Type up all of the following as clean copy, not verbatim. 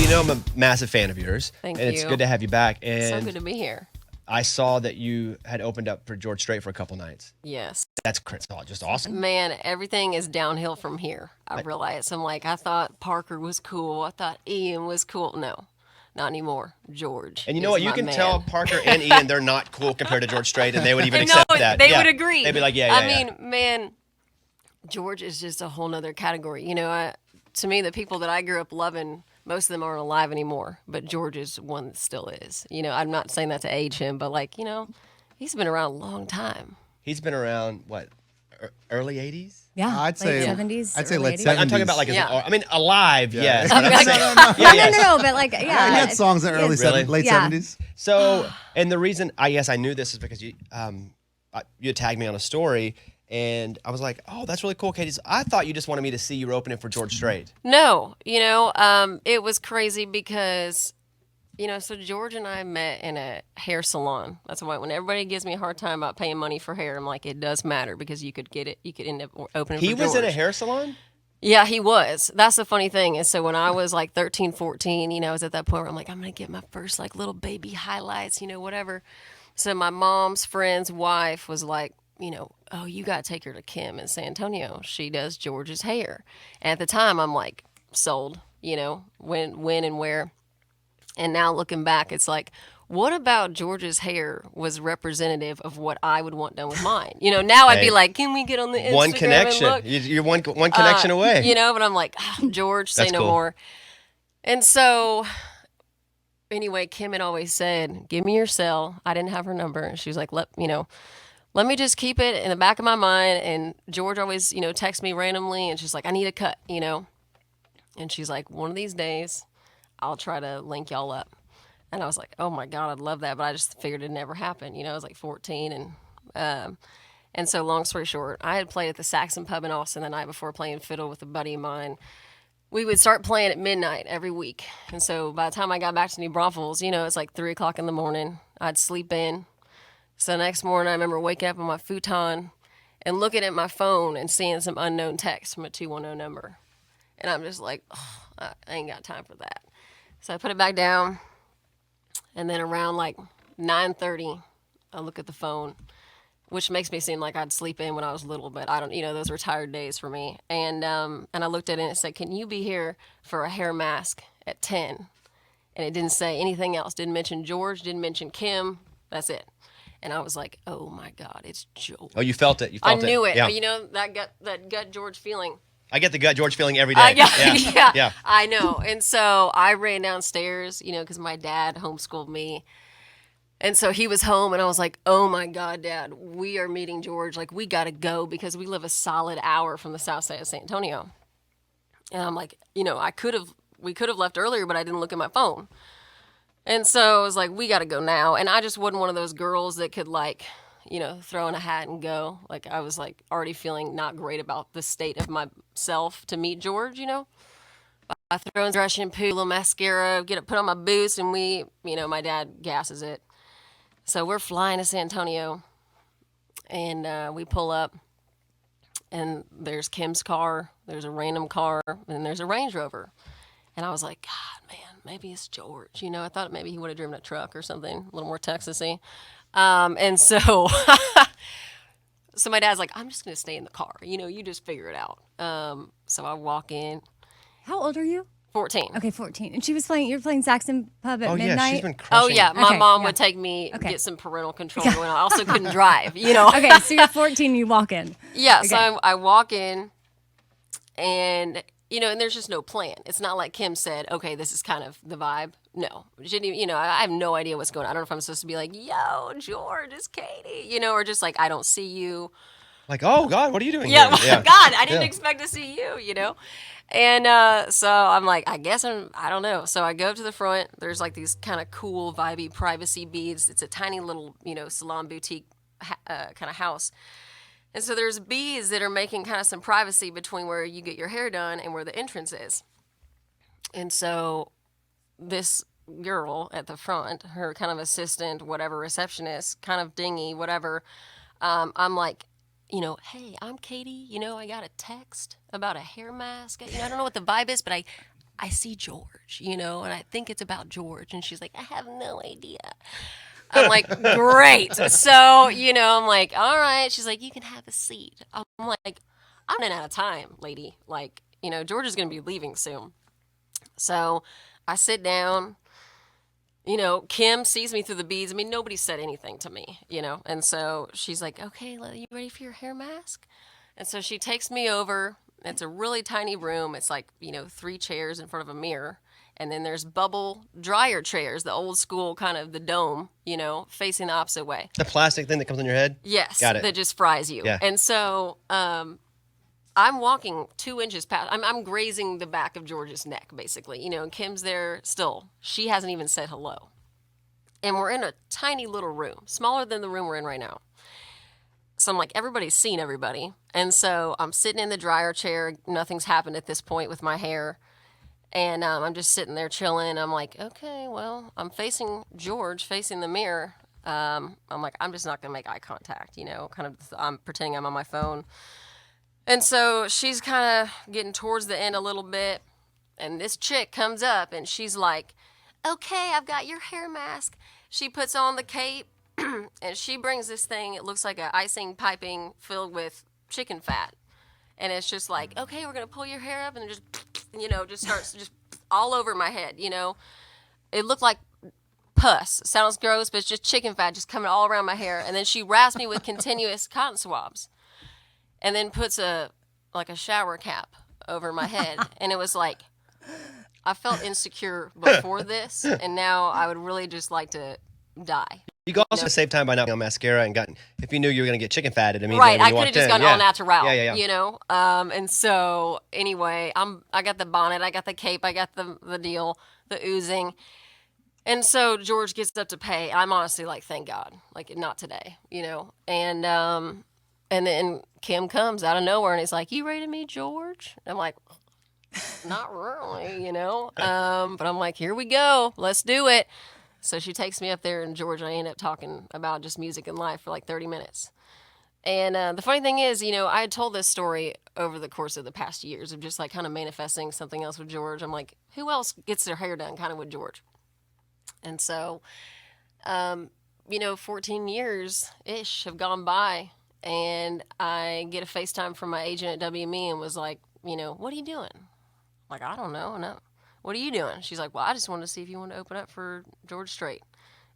you know I'm a massive fan of yours. Thank and you. It's good to have you back. And So good to be here. I saw that you had opened up for George Strait for a couple nights. Yes. That's just awesome. Man, everything is downhill from here. I realize. I'm like, I thought Parker was cool. I thought Ian was cool. No, not anymore. George. And you know is what? You my can man. tell Parker and Ian, they're not cool compared to George Strait, and they would even accept that. They would agree. They'd be like, I mean, man, George is just a whole nother category. You know, to me, the people that I grew up loving, most of them aren't alive anymore, but George is one that still is. You know, I'm not saying that to age him, but like, you know, he's been around a long time. He's been around, what, early 80s? Yeah, I'd say late 70s. I'd say early late 80s. 70s. I'm talking about like, Yeah. I mean, alive, yes. Yeah. But I'm saying, No, but like, yeah. He had songs in the early Really? late Yeah. 70s. So, and the reason I guess I knew this is because you had tagged me on a story, and I was like, oh, that's really cool, Catie. So I thought you just wanted me to see you opening for George Strait. No, you know, it was crazy because, you know, so George and I met in a hair salon. That's why when everybody gives me a hard time about paying money for hair, I'm like, it does matter because you could get it. You could end up opening He for George. was in a hair salon? Yeah, he was. That's the funny thing is, so when I was like 13, 14, you know, I was at that point where I'm like, I'm going to get my first like little baby highlights, you know, whatever. So my mom's friend's wife was like, you know, oh, you got to take her to Kim in San Antonio. She does George's hair. And at the time, I'm like, sold, you know, when and where. And now looking back, it's like, what about George's hair was representative of what I would want done with mine? You know, now I'd be Hey, like, can we get on the Instagram One connection. and look? You're one connection away. You know, but I'm like, oh, George, say That's no cool. more. And so, anyway, Kim had always said, give me your cell. I didn't have her number. And she was like, let me just keep it in the back of my mind. And George always, you know, texts me randomly. And she's like, I need a cut, you know. And she's like, one of these days, I'll try to link y'all up. And I was like, oh my God, I'd love that. But I just figured it'd never happen. You know, I was like 14. And so long story short, I had played at the Saxon Pub in Austin the night before playing fiddle with a buddy of mine. We would start playing at midnight every week. And so by the time I got back to New Braunfels, you know, it's like 3 o'clock in the morning. I'd sleep in. So the next morning, I remember waking up on my futon and looking at my phone and seeing some unknown text from a 210 number. And I'm just like, oh, I ain't got time for that. So I put it back down. And then around like 9:30, I look at the phone, which makes me seem like I'd sleep in when I was little, but I don't, you know, those were tired days for me. And I looked at it and it said, can you be here for a hair mask at 10? And it didn't say anything else. Didn't mention George, didn't mention Kim. That's it. And I was like, oh my God, it's George. Oh, you felt it. I knew it. Yeah. You know, that gut George feeling. I get the gut George feeling every day. Yeah, I know. And so I ran downstairs, you know, because my dad homeschooled me. And so he was home, and I was like, oh, my God, Dad, we are meeting George. Like, we got to go because we live a solid hour from the south side of San Antonio. And I'm like, you know, we could have left earlier, but I didn't look at my phone. And so I was like, we got to go now. And I just wasn't one of those girls that could, like, you know, throw in a hat and go. Like, I was, like, already feeling not great about the state of myself to meet George, you know. I throw in dry shampoo, a little mascara, put on my boots, and we, you know, my dad gasses it. So we're flying to San Antonio, and we pull up, and there's Kim's car, there's a random car, and there's a Range Rover. And I was like, God, man, maybe it's George. You know, I thought maybe he would have driven a truck or something, a little more Texas-y. And so, so my dad's like, I'm just going to stay in the car. You know, you just figure it out. So I walk in. How old are you? 14. Okay, 14. And you were playing Saxon Pub at Oh, midnight? yeah, she's been crushing. Oh, yeah. My Okay, mom yeah. would take me, Okay. get some parental control going on. I also couldn't drive, you know. Okay, so you're 14, you walk in. Yeah, Okay. so I walk in, and, you know, and there's just no plan. It's not like Kim said, okay, this is kind of the vibe. No. She didn't even, you know, I have no idea what's going on. I don't know if I'm supposed to be like, yo, George, it's Catie, you know, or just like, I don't see you. Like, oh, God, what are you doing Yeah, here? God, I didn't Yeah. expect to see you, you know? And so I'm like, I don't know. So I go to the front. There's like these kind of cool, vibey privacy beads. It's a tiny little, you know, salon boutique kind of house. And so there's beads that are making kind of some privacy between where you get your hair done and where the entrance is. And so this girl at the front, her kind of assistant, whatever, receptionist, kind of dingy, whatever, I'm like, you know, hey, I'm Catie. You know, I got a text about a hair mask. You know, I don't know what the vibe is, but I see George, and I think it's about George. And she's like, I have no idea. I'm like, great. So, I'm like, all right. She's like, you can have a seat. I'm like, I'm running out of time, lady. Like, George is going to be leaving soon. So I sit down. Kim sees me through the beads. I mean, nobody said anything to me, And so she's like, okay, you ready for your hair mask? And so she takes me over. It's a really tiny room. It's like, 3 chairs in front of a mirror. And then there's bubble dryer chairs, the old school kind of the dome, facing the opposite way. The plastic thing that comes on your head? Yes. Got it. That just fries you. Yeah. And so I'm walking 2 inches past. I'm grazing the back of George's neck, basically. And Kim's there still. She hasn't even said hello. And we're in a tiny little room, smaller than the room we're in right now. So I'm like, everybody's seen everybody. And so I'm sitting in the dryer chair. Nothing's happened at this point with my hair. And I'm just sitting there chilling. I'm like, okay, well, I'm facing George, facing the mirror. I'm like, I'm just not going to make eye contact, I'm pretending I'm on my phone. And so she's kind of getting towards the end a little bit. And this chick comes up and she's like, okay, I've got your hair mask. She puts on the cape and she brings this thing. It looks like an icing piping filled with chicken fat. And it's just like, okay, we're going to pull your hair up, and just, just starts just all over my head, It looked like pus. Sounds gross, but it's just chicken fat just coming all around my hair. And then she wraps me with continuous cotton swabs and then puts a shower cap over my head. And it was like, I felt insecure before this, and now I would really just like to die. You could also save time by not putting on mascara and if you knew you were going to get chicken fatted immediately. Right, when I you could have walked just in. gone all natural, Yeah. And so anyway, I got the bonnet, I got the cape, I got the deal, the oozing. And so George gets up to pay. I'm honestly like, thank God, like not today, And then Kim comes out of nowhere and he's like, you ready to meet George? I'm like, not really, But I'm like, here we go, let's do it. So she takes me up there, and George and I end up talking about just music and life for like 30 minutes. And the funny thing is, I had told this story over the course of the past years of just like kind of manifesting something else with George. I'm like, who else gets their hair done kind of with George? And so, 14 years-ish have gone by, and I get a FaceTime from my agent at WME and was like, what are you doing? I'm like, I don't know. No. What are you doing? She's like, well, I just wanted to see if you want to open up for George Strait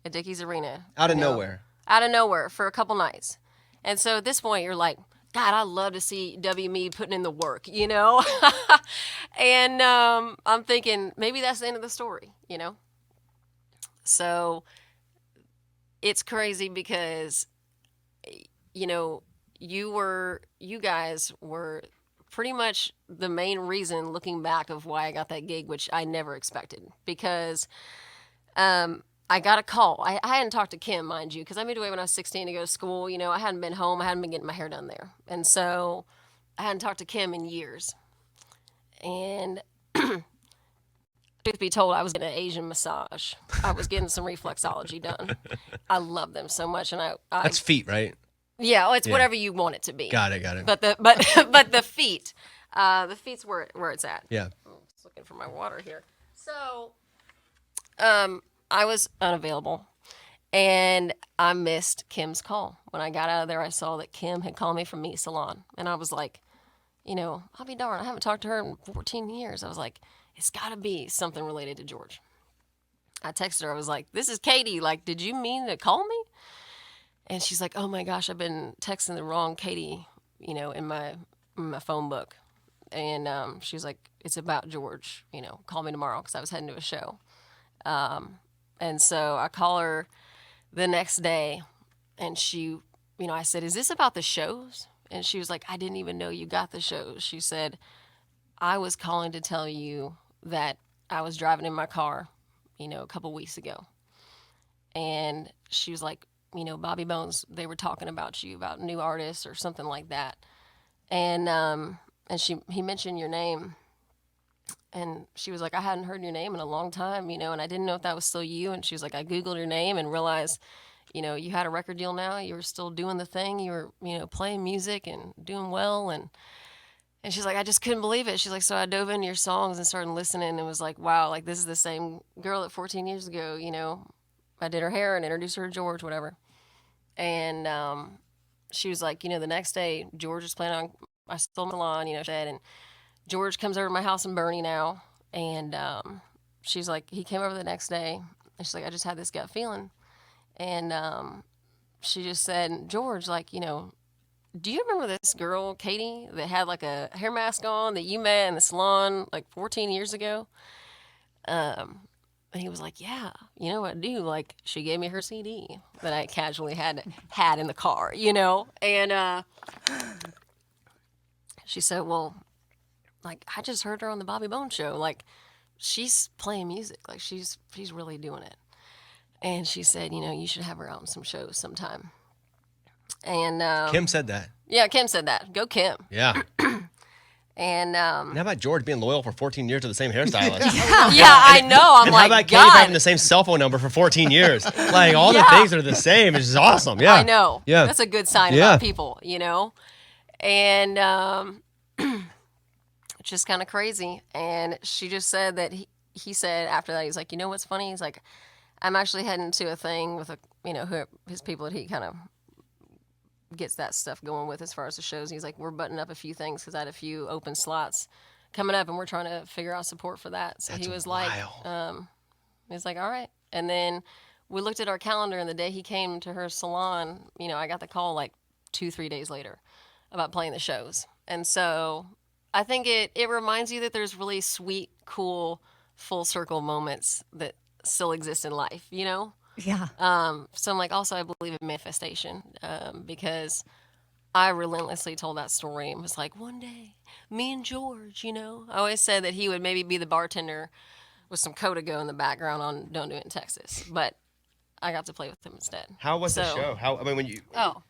at Dickies Arena. Out of nowhere. Out of nowhere for a couple nights. And so at this point, you're like, God, I love to see WME putting in the work, And I'm thinking, maybe that's the end of the story, So it's crazy because, you guys were pretty much the main reason, looking back, of why I got that gig, which I never expected, because I got a call. I hadn't talked to Kim, mind you, because I moved away when I was 16 to go to school. I hadn't been home. I hadn't been getting my hair done there. And so I hadn't talked to Kim in years. And truth be told, I was getting an Asian massage. I was getting some reflexology done. I love them so much. And I That's feet, right? Yeah, well, it's whatever you want it to be. Got it. But the feet, the feet's where it's at. Yeah. I'm just looking for my water here. So, I was unavailable, and I missed Kim's call. When I got out of there, I saw that Kim had called me from Meat Salon, and I was like, I'll be darned, I haven't talked to her in 14 years. I was like, it's got to be something related to George. I texted her. I was like, this is Catie. Like, did you mean to call me? And she's like, oh my gosh, I've been texting the wrong Catie, in my phone book. And she was like, it's about George, call me tomorrow, because I was heading to a show. And so I call her the next day, and she, I said, is this about the shows? And she was like, I didn't even know you got the shows. She said, I was calling to tell you that I was driving in my car, a couple weeks ago. And she was like, Bobby Bones, they were talking about you, about new artists or something like that. And he mentioned your name. And she was like, I hadn't heard your name in a long time, and I didn't know if that was still you. And she was like, I Googled your name and realized, you had a record deal now. You were still doing the thing. You were, playing music and doing well. And And she's like, I just couldn't believe it. She's like, so I dove into your songs and started listening and was like, wow, like this is the same girl that 14 years ago, you know, I did her hair and introduced her to George, whatever. And she was like, you know, the next day, George was planning on, I stole my salon, you know, she said, and George comes over to my house in Bernie now. And she's like, he came over the next day. And she's like, I just had this gut feeling. And she just said, George, like, you know, do you remember this girl, Catie, that had like a hair mask on that you met in the salon like 14 years ago? And he was like, yeah, you know what I do? Like, she gave me her CD that I casually had in the car, you know? And she said, well, like, I just heard her on the Bobby Bones show. Like, she's playing music. Like, she's really doing it. And she said, you know, you should have her out on some shows sometime. And Kim said that. yeah, Kim said that. Go Kim. Yeah. And And how about George being loyal for 14 years to the same hairstylist? yeah, I know. I'm And like, how about Katie God. having the same cell phone number for 14 years? Like, all the things are the same. It's just awesome. Yeah. I know. Yeah. That's a good sign Yeah. about people, you know? And it's just kind of crazy. And she just said that he said after that, he's like, you know what's funny? He's like, I'm actually heading to a thing with his people that he kind of gets that stuff going with as far as the shows. He's like, we're buttoning up a few things because I had a few open slots coming up and we're trying to figure out support for that. So That's he was wild. he's like, all right. And then we looked at our calendar and the day he came to her salon, you know, I got the call like 2-3 days later about playing the shows. And so I think it reminds you that there's really sweet, cool, full circle moments that still exist in life, you know? Yeah. So I'm like, also, I believe in manifestation because I relentlessly told that story and was like, one day, me and George, you know, I always said that he would maybe be the bartender with some Codigo in the background on Don't Do It in Texas, but I got to play with him instead. How was the So- show? I mean, when you Oh,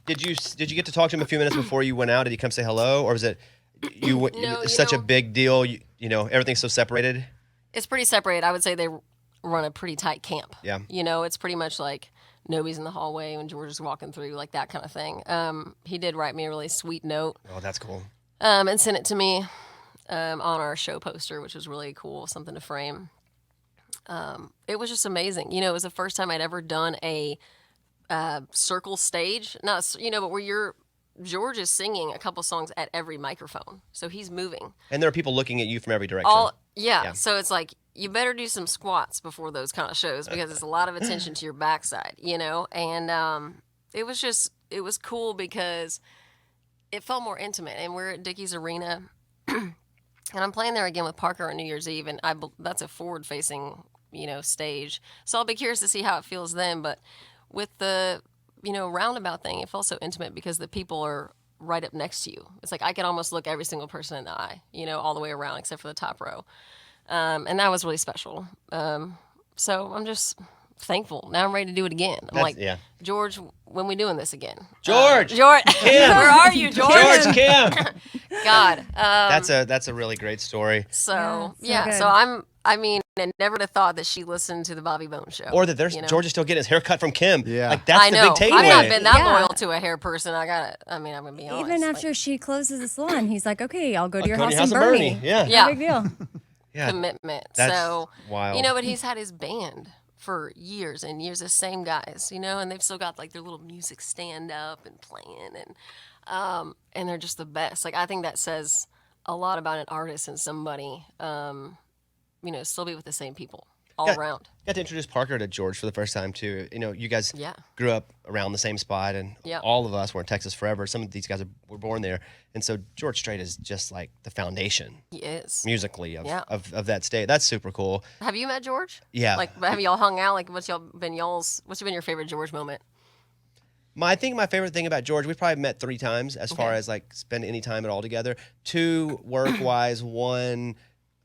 did you get to talk to him a few minutes before you went out? Did he come say hello, or was it No, it's you such a know- big deal? You know, everything's so separated. it's pretty separated. I would say they run a pretty tight camp. Yeah. You know, it's pretty much like nobody's in the hallway when George is walking through, like that kind of thing. He did write me a really sweet note Oh, that's cool. and sent it to me on our show poster, which was really cool, something to frame. It was just amazing. You know, it was the first time I'd ever done a circle stage. Not, you know, but where George is singing a couple songs at every microphone. So he's moving. And there are people looking at you from every direction. Yeah. So it's like, you better do some squats before those kind of shows because it's a lot of attention to your backside, you know? And it was cool because it felt more intimate. And we're at Dickey's Arena. And I'm playing there again with Parker on New Year's Eve. And that's a forward-facing, you know, stage. So I'll be curious to see how it feels then. But with the, you know, roundabout thing, it felt so intimate because the people are right up next to you. It's like I could almost look every single person in the eye, you know, all the way around except for the top row. And that was really special. So I'm just thankful. Now I'm ready to do it again. I'm like, yeah. George, when we doing this again? George! George! Kim! Where are you, George? George Kim. God. That's a really great story. So, Yeah, so yeah. good. So I never would have thought that she listened to the Bobby Bones show. Or that there's you know? George is still getting his hair cut from Kim. Yeah. Like that's I know. the big I've takeaway. not been that Yeah. loyal to a hair person. I'm gonna be honest. Even like, after she closes the salon, he's like, okay, I'll go to your go house, to your house in in Bernie. Bernie. Yeah. Yeah. No big deal. Yeah. commitment. That's So wild. you know, but he's had his band for years and years, the same guys, you know, and they've still got like their little music stand up and playing and they're just the best. Like I think that says a lot about an artist and somebody, you know, still be with the same people all Yeah. around. Got to introduce Parker to George for the first time too. You know, you guys Yeah. grew up around the same spot, and Yep. all of us were in Texas forever. Some of these guys were born there, and so George Strait is just like the foundation He is. musically of, Yeah. of that state. That's super cool. Have you met George? Yeah. Like, have y'all hung out? Like, what's been your favorite George moment? I think my favorite thing about George, we've probably met 3 times as far Okay. as like spend any time at all together. 2 work wise, 1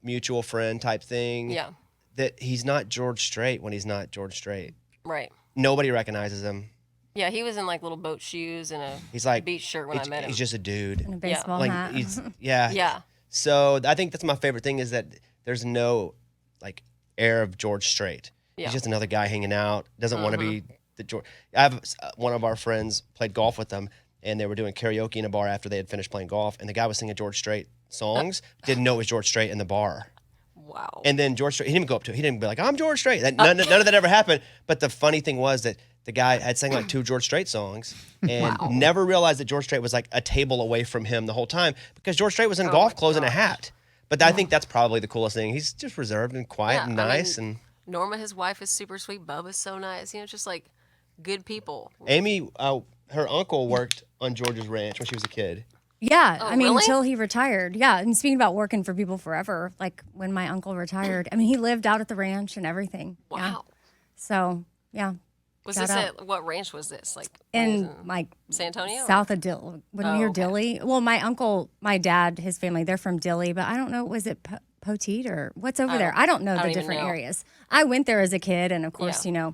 mutual friend type thing. Yeah. That he's not George Strait when he's not George Strait. Right. Nobody recognizes him. Yeah, he was in like little boat shoes and a He's like beach shirt when I met him. He's just a dude. And a baseball Like hat. he's yeah. Yeah. So I think that's my favorite thing is that there's no like air of George Strait. Yeah. He's just another guy hanging out. Doesn't want to be the George. I have one of our friends played golf with him, and they were doing karaoke in a bar after they had finished playing golf, and the guy was singing George Strait songs, didn't know it was George Strait in the bar. Wow. And then George Strait, he didn't go up to it. He didn't be like, I'm George Strait. None of that ever happened. But the funny thing was that the guy had sang like 2 George Strait songs and never realized that George Strait was like a table away from him the whole time because George Strait was in golf clothes and a hat. But I think that's probably the coolest thing. He's just reserved and quiet and nice. And Norma, his wife, is super sweet. Bubba's so nice. Just like good people. Amy, her uncle worked on George's ranch when she was a kid. Yeah, Oh, I mean, really? until he retired. Yeah, and speaking about working for people forever, like when my uncle retired, I mean, he lived out at the ranch and everything. Wow. Yeah. So, yeah. Was Shout this out. at what ranch was this? Like In like San Antonio? south of Dilley, near okay. Dilley. Well, my uncle, my dad, his family, they're from Dilley, but I don't know, was it Poteet or what's over there? I don't know I the don't even different know. areas. I went there as a kid, and of course, Yeah.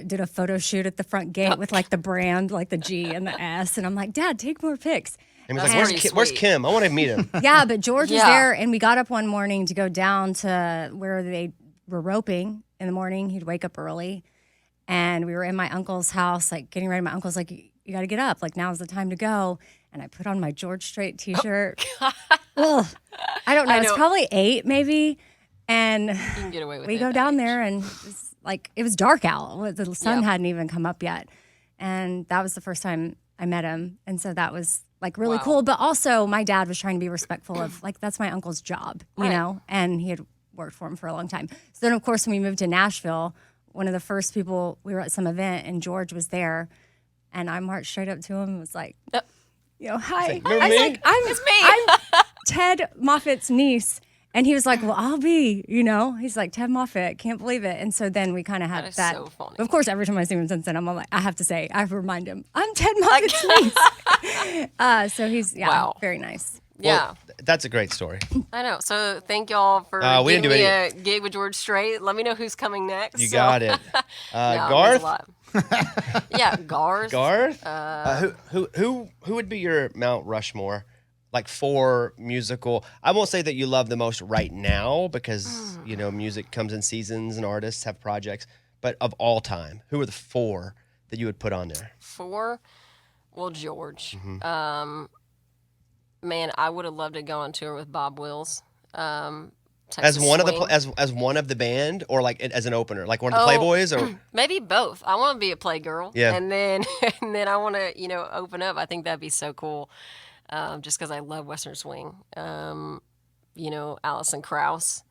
did a photo shoot at the front gate with like the brand, like the G and the S, and I'm like, Dad, take more pics. And he was That's like, pretty where's sweet. Kim? I want to meet him. Yeah, but George was Yeah. there, and we got up one morning to go down to where they were roping in the morning. He'd wake up early, and we were in my uncle's house, like getting ready. My uncle's like, "You got to get up. Like now's the time to go." And I put on my George Strait T-shirt. Ugh. I don't know. I It's know. probably 8, maybe. And You can get away with we it go that down age. there, and it was dark out. The sun Yeah. hadn't even come up yet, and that was the first time I met him, and so that was like really Wow. cool. But also, my dad was trying to be respectful of like that's my uncle's job, you Right. know, and he had worked for him for a long time. So then, of course, when we moved to Nashville, one of the first people we were at some event, and George was there, and I marched straight up to him and was like, Yep. hi. "Remember I was me?" like, I'm Ted Moffat's niece. And he was like, well, I'll be, he's like, Ted Moffat, can't believe it. And so then we kind of had is that. so funny. Of course, every time I see him since then, I'm like, I have to say, I have to remind him, I'm Ted Moffat's niece. So he's, Wow. very nice. Yeah. That's a great story. I know. So thank y'all for we didn't giving do me a gig with George Strait. Let me know who's coming next. You got it. No, it means Garth? a lot. Yeah, Garth. Garth? Who would be your Mount Rushmore? Like for musical, I won't say that you love the most right now because music comes in seasons and artists have projects. But of all time, who are the 4 that you would put on there? 4. Well, George. Mm-hmm. Man, I would have loved to go on tour with Bob Wills. As Texas one of the Swing. as one of the band, or like as an opener, like one of the Playboys, or Maybe both. I want to be a Playgirl. Yeah. And then I want to open up. I think that'd be so cool. Just because I love Western Swing. Alison Krauss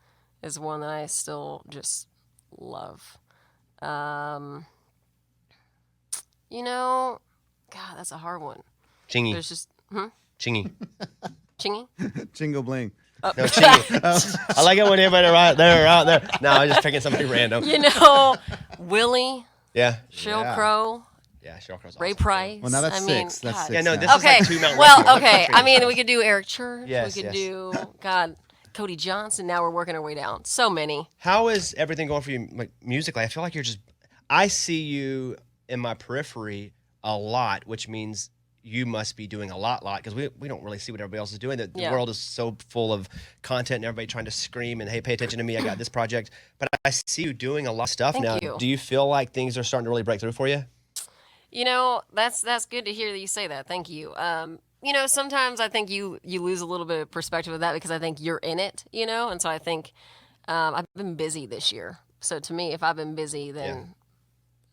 is one that I still just love. God, that's a hard one. Chingy, There's just Chingy, Chingy. Jingle bling. no Chingy. I like it when everybody right there, out there. No, I'm just picking somebody random. Willie, Yeah, Sheryl Yeah. Crow, yeah, Sheryl Crow's Ray awesome. Price. Well, now that's I mean, 6. That's God. 6. Yeah, no, now. this is Okay. like 2 Mount Well, Rushmore. okay. I mean, we could do Eric Church. Yes, we could yes. do Cody Johnson. Now we're working our way down. So many. How is everything going for you, like musically? I feel like I see you in my periphery a lot, which means you must be doing a lot, because we don't really see what everybody else is doing. The Yeah. world is so full of content and everybody trying to scream and, hey, pay attention to me. I got this project. But I see you doing a lot of stuff Thank now. you. Do you feel like things are starting to really break through for you? That's good to hear that you say that. Thank you. Sometimes I think you lose a little bit of perspective of that because I think you're in it, and so I think I've been busy this year. So to me, if I've been busy, then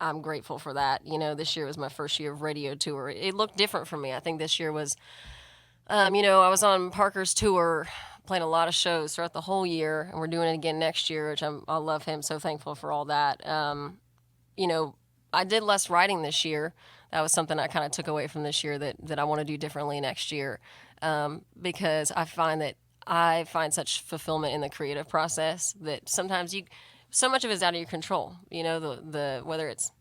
I'm grateful for that. This year was my first year of radio tour. It looked different for me. I think this year was, I was on Parker's tour, playing a lot of shows throughout the whole year, and we're doing it again next year, which I love him. So thankful for all that. I did less writing this year. That was something I kind of took away from this year that I want to do differently next year, because I find such fulfillment in the creative process that sometimes so much of it is out of your control. The whether it's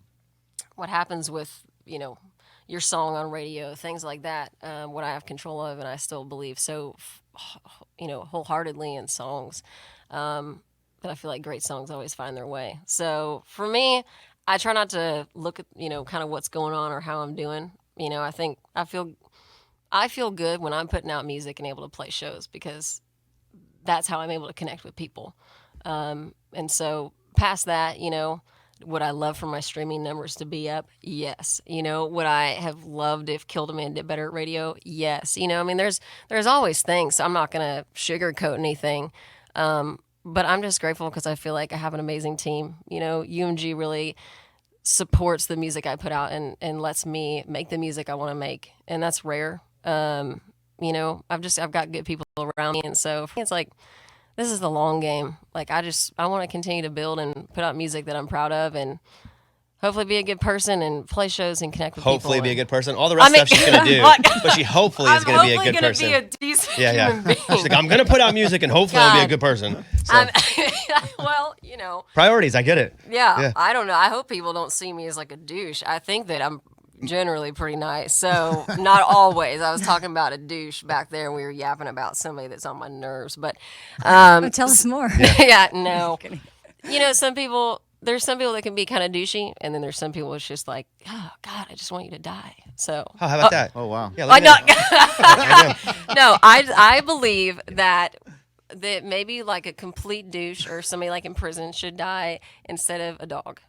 what happens with your song on radio, things like that. What I have control of, and I still believe so, wholeheartedly in songs. But I feel like great songs always find their way. So for me, I try not to look at, kind of what's going on or how I'm doing. I feel good when I'm putting out music and able to play shows because that's how I'm able to connect with people. And so past that, Would I love for my streaming numbers to be up? Yes. Would I have loved if Killed a Man did better at radio? Yes. I mean, there's always things. So I'm not going to sugarcoat anything. But I'm just grateful because I feel like I have an amazing team. UMG really supports the music I put out and lets me make the music I want to make. And that's rare. I've got good people around me. And so it's like, this is the long game. Like, I want to continue to build and put out music that I'm proud of and hopefully be a good person and play shows and connect with people. Hopefully be a good person. All the rest stuff she's going to do. But she hopefully is going to be a good person. I'm hopefully going to be a decent human being. She's like, I'm going to put out music and hopefully I'll be a good person. So. Well, Priorities, I get it. Yeah, I don't know. I hope people don't see me as like a douche. I think that I'm generally pretty nice. So not always. I was talking about a douche back there and we were yapping about somebody that's on my nerves. But tell us more. Yeah, no. There's some people that can be kind of douchey, and then there's some people it's just like, oh God, I just want you to die. So how about that? Oh wow. Yeah, no, I believe that maybe like a complete douche or somebody like in prison should die instead of a dog.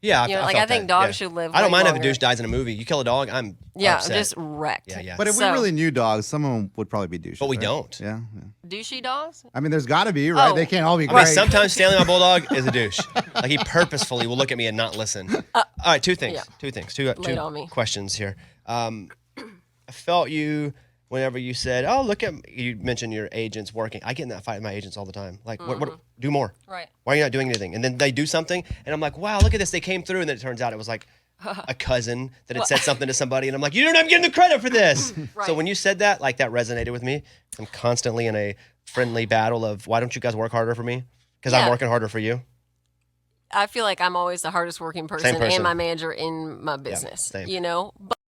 Yeah, I think dogs should live. I don't mind longer. if a douche dies in a movie. You kill a dog, I'm upset. I'm just wrecked. Yeah. But if we really knew dogs, some of them would probably be douches. But we right? don't. Yeah. Douchey dogs? I mean, there's got to be, right? Oh. They can't all be I mean, great. sometimes Stanley, my bulldog, is a douche. Like, he purposefully will look at me and not listen. All right, two things. Two questions here. I felt you whenever you said, "Oh, look at," you mentioned your agents working. I get in that fight with my agents all the time. Like, what? Do more. Right. Why are you not doing anything? And then they do something, and I'm like, wow, look at this. They came through, and then it turns out it was like a cousin that had said something to somebody, and I'm like, you don't have getting the credit for this. Right. So when you said that, like, that resonated with me. I'm constantly in a friendly battle of, why don't you guys work harder for me? Because I'm working harder for you. I feel like I'm always the hardest working person and my manager in my business.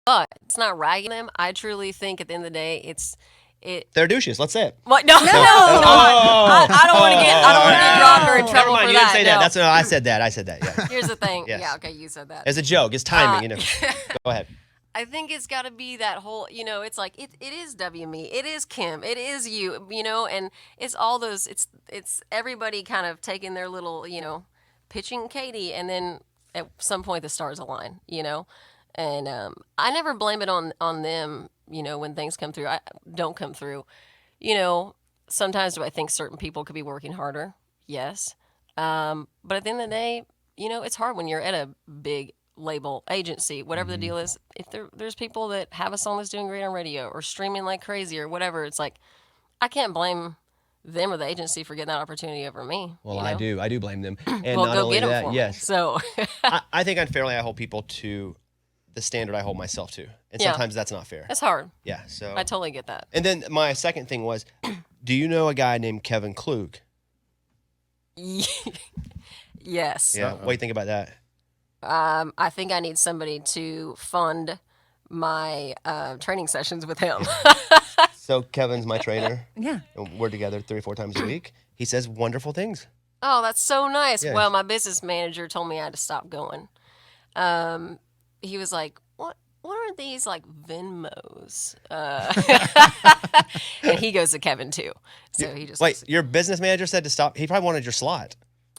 But it's not ragging them. I truly think at the end of the day, They're douches. Let's say it. What? No. I don't want to get dropped or in trouble Never mind. for You didn't that. say that. That's no. I said that. Yeah. Here's the thing. Yes. Yeah. Okay. You said that. It's a joke. It's timing. Go ahead. I think it's got to be that whole. It's like it is WME. It is Kim. It is you. And it's all those. It's everybody kind of taking their little. Pitching Catie, and then at some point the stars align. And I never blame it on them. When things come through, I don't come through. Sometimes do I think certain people could be working harder? Yes. But at the end of the day, it's hard when you're at a big label agency, whatever the deal is. If there's people that have a song that's doing great on radio or streaming like crazy or whatever, it's like, I can't blame them or the agency for getting that opportunity over me. Well, I do blame them. And well, not go only get them that, for me. yes. So I think unfairly I hold people to the standard I hold myself to. And sometimes that's not fair. It's hard. Yeah. So I totally get that. And then my second thing was, do you know a guy named Kevin Klug? Yes. Yeah. What do you think about that? I think I need somebody to fund my training sessions with him. So Kevin's my trainer. Yeah. And we're together 3 or 4 times a week. He says wonderful things. Oh, that's so nice. Yeah. Well, my business manager told me I had to stop going. He was like, what are these like Venmos? And he goes to Kevin too. So he just Wait, your business manager said to stop. He probably wanted your slot.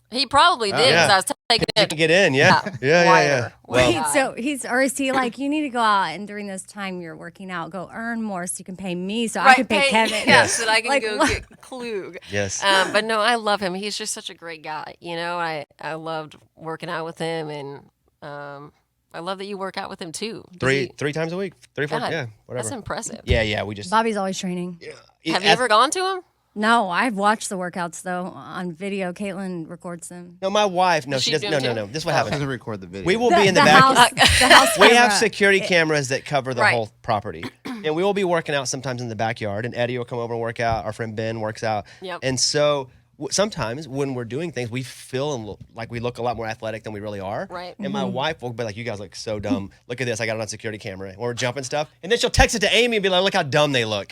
He probably did because I was taking You it. can get in, yeah. Wire. Well, Wait, so is he like, you need to go out and during this time you're working out, go earn more so you can pay me so I can pay Kevin. Yes, so that I can Like, go what? get Klug. yes. But no, I love him. He's just such a great guy. I loved working out with him, and I love that you work out with him too. Three times a week. 3 or 4, God, yeah, whatever. That's impressive. Yeah, we just. Bobby's always training. Have you ever gone to him? No, I've watched the workouts though on video. Caitlin records them. No, my wife. No, Does she she doesn't. do No. them too? This is what She happens. doesn't record the video. We will be in the back. house, the house We have camera. security cameras that cover the Right. whole property. And we will be working out sometimes in the backyard. And Eddie will come over and work out. Our friend Ben works out. Yep. And so sometimes when we're doing things, we feel like we look a lot more athletic than we really are. Right. And my wife will be like, you guys look so dumb. Look at this. I got it on security camera. When we're jumping stuff. And then she'll text it to Amy and be like, look how dumb they look.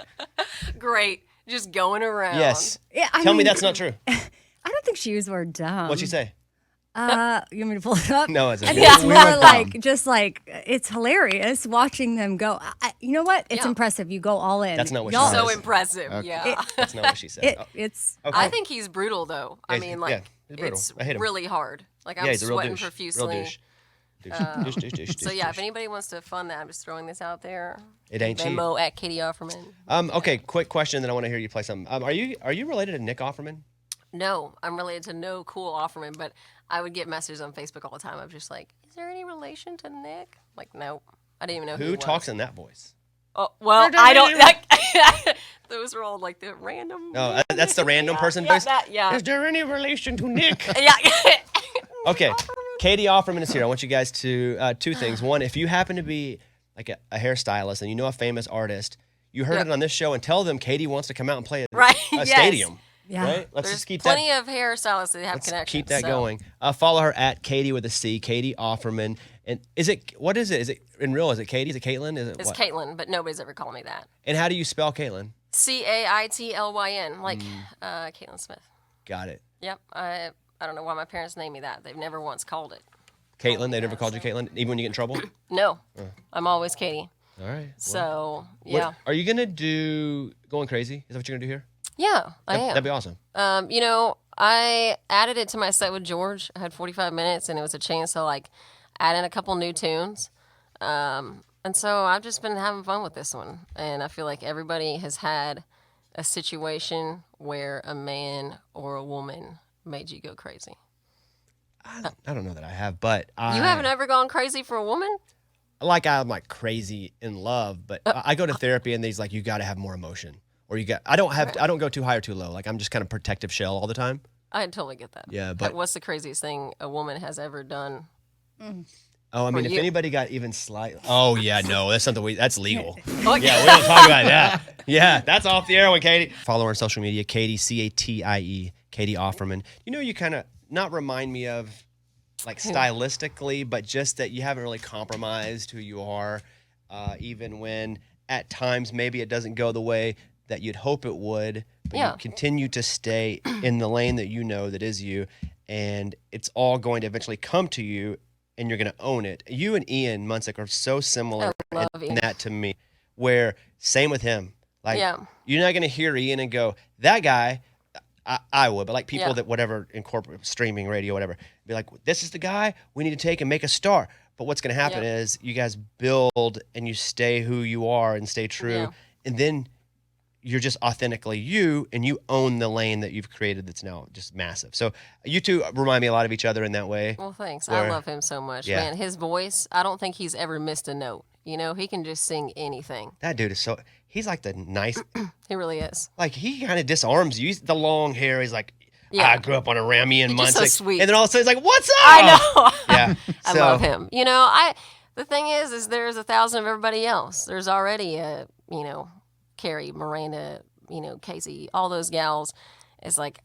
Great. Just going around. Yes. Yeah, Tell me that's not true. I don't think she used the word dumb. What'd she say? You want me to pull it up? No, it's I okay. think it's We more went like dumb. just like it's hilarious watching them go. You know what? It's Yeah. impressive. You go all in. That's not what she Y'all- said. So impressive. Yeah. That's not what she said. Oh, It's okay. I think he's brutal though. I Yeah, mean, yeah, like he's brutal. it's I hate him. really hard. Like yeah, I'm he's a real sweating douche. profusely. Real douche. Douche. So yeah, if anybody wants to fund that, I'm just throwing this out there. It ain't cheap. Venmo at Catie Offerman. Okay, quick question. Then I want to hear you play something. Are you related to Nick Offerman? No, I'm related to no cool Offerman, but I would get messages on Facebook all the time. I'm just like, is there any relation to Nick? Like, nope. I didn't even know who he Who was. talks in that voice? Oh, well, I don't. Like, those are all like the random. Oh, that's the random person Yeah, voice. yeah. Is there any relation to Nick? Yeah. Okay, Catie Offerman is here. I want you guys to two things. One, if you happen to be like a hairstylist and you know a famous artist, you heard Yep. it on this show, and tell them Catie wants to come out and play at Right, a yes. stadium. Yeah. Right? Let's There's just keep plenty that. of hairstylists that have Let's connections. keep that so. going. Follow her at Catie with a C, Catie Offerman. And what is it? Is it in real? Is it Catie? Is it Caitlin? Is it It's what? Caitlin, but nobody's ever called me that. And how do you spell Caitlin? Caitlyn, like Caitlin Smith. Got it. Yep. I don't know why my parents named me that. They've never once called it. Caitlin. They never called you Caitlin, even when you get in trouble. No, I'm always Catie. All right. well, So what- yeah, Are you gonna do going crazy? Is that what you're gonna do here? yeah, I am. That'd be awesome. You know, I added it to my set with George. I had 45 minutes, and it was a chance to like add in a couple new tunes. And so I've just been having fun with this one, and I feel like everybody has had a situation where a man or a woman made you go crazy. I don't know that I have, but You haven't ever gone crazy for a woman? I'm like crazy in love, but I go to therapy and they's like, you got to have more emotion, or I don't go too high or too low. Like I'm just kind of protective shell all the time. I totally get that. Yeah, but what's the craziest thing a woman has ever done? oh, I mean, if you. anybody got even slightly, oh yeah, no, that's something that's legal. Like, Yeah, we don't talk about that. Yeah, that's off the air with Catie. Follow her on social media, Catie, Catie, Catie Offerman. You know, you kind of not remind me of like stylistically, but just that you haven't really compromised who you are, even when at times maybe it doesn't go the way that you'd hope it would, but Yeah. you continue to stay in the lane that you know that is you, and it's all going to eventually come to you, and you're going to own it. You and Ian Munsick are so similar I love in Ian. that to me, where same with him. Like, Yeah. you're not going to hear Ian and go, that guy, I would, but like people Yeah. that whatever incorporate streaming, radio, whatever, be like, this is the guy we need to take and make a star. But what's going to happen Yeah. is you guys build and you stay who you are and stay true. Yeah. And then you're just authentically you, and you own the lane that you've created that's now just massive. So you two remind me a lot of each other in that way. Well, thanks. Where- I love him so much. Yeah. Man, his voice, I don't think he's ever missed a note. You know, he can just sing anything. That dude is he's like the nice, He really is. like he kind of disarms you. He's the long hair. He's like, Yeah. I grew up on a ram, Ian He's just so Munsick. sweet. And then all of a sudden he's like, what's up? I know. Yeah. I So- love him. You know, the thing is there's 1,000 of everybody else. There's already a, you know, Carrie, Miranda, you know, Casey, all those gals. It's like,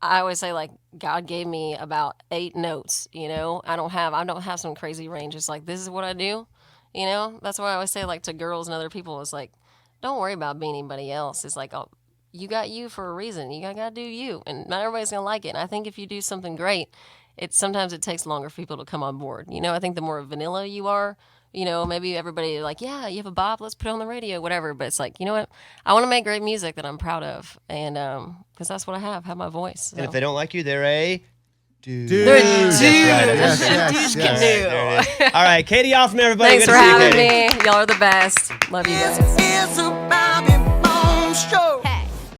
I always say, like, God gave me about 8 notes, you know? I don't have some crazy range. It's like, this is what I do, you know? That's why I always say, like, to girls and other people, it's like, don't worry about being anybody else. It's like, oh, you got you for a reason. You got to do you. And not everybody's going to like it. And I think if you do something great, sometimes it takes longer for people to come on board. You know, I think the more vanilla you are, you know, maybe everybody like, yeah, you have a bop, let's put it on the radio, whatever. But it's like, you know what? I want to make great music that I'm proud of. And because that's what I have my voice. So. And if they don't like you, they're a dude. They're a That's dude. right. Yes, They're yes, douche yes. canoe. There it is. All right, Catie Offerman, everybody. Thanks Good for to see you, having Catie. me. Y'all are the best. Love you guys. It's about